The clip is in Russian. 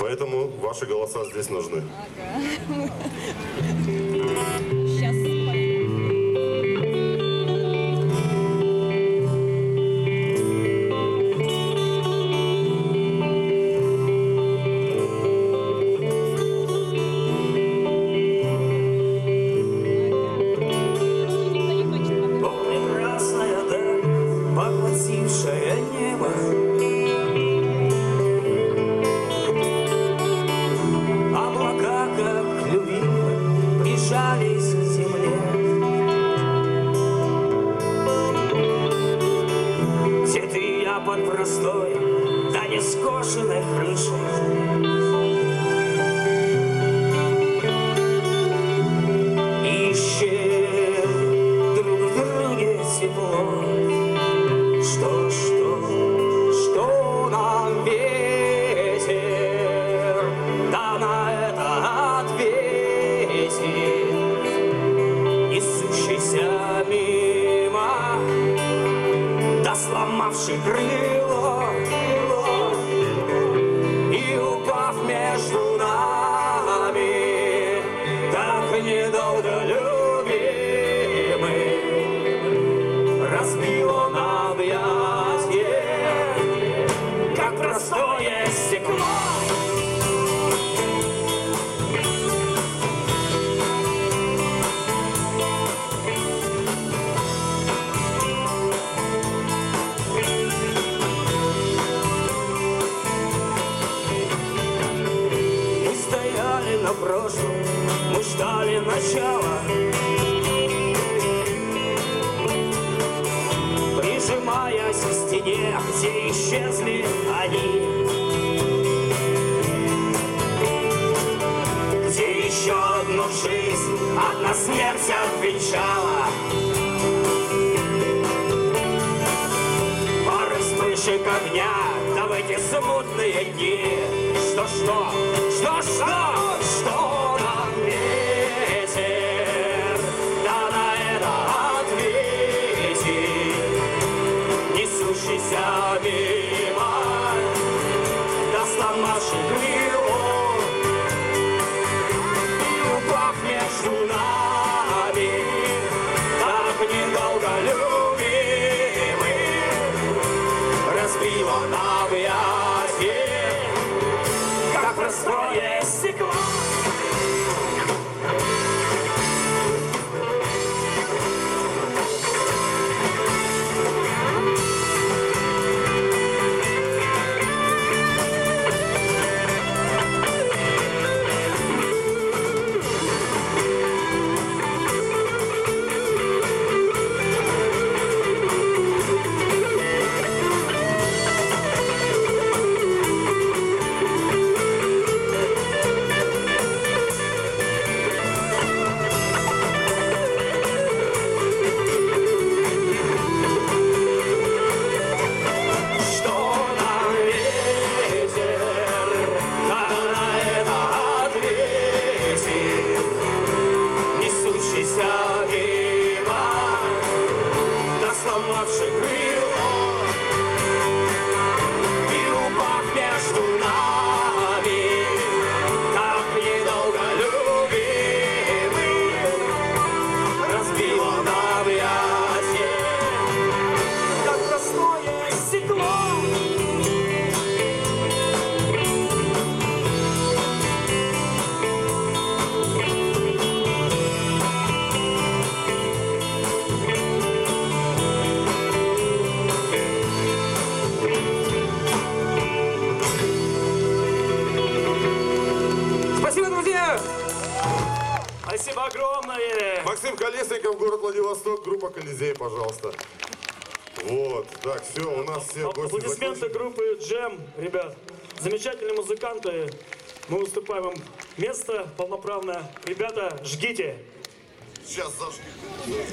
Поэтому ваши голоса здесь нужны. Ага. Сейчас. Поглотившее небо, облака, как любимые, прижались к земле. Где ты и я под простой, да не скошенной крышей. Ищем друг в друге тепло. Что нам ветер, да на это ответит, несущийся мимо, да сломавший крыло, и упав между нами, так недолго любимый, разбил он объятье, как простое стекло. Мы стояли на прошлом, мы ждали начала, прижимаясь к стене, где исчезли они, где еще одну жизнь, одна смерть обвенчала. Пары вспышек огня, да в эти смутные дни, что нам ветер, да на это ответит, несущийся мимо, да сломавший крыло, и упав между нами, так недолго любимый, разбил он объятье, как простое стекло. Сломавший крыло, и упав между нами, так недолго любимый, разбил он объятье, как простое стекло. Спасибо огромное! Максим Колесников, город Владивосток, группа «Колизей», пожалуйста. Вот, так, все, у нас все гости Аплодисменты закончены. группы «Джем», ребят. Замечательные музыканты. Мы уступаем им место полноправно. Ребята, жгите! Сейчас зажгите.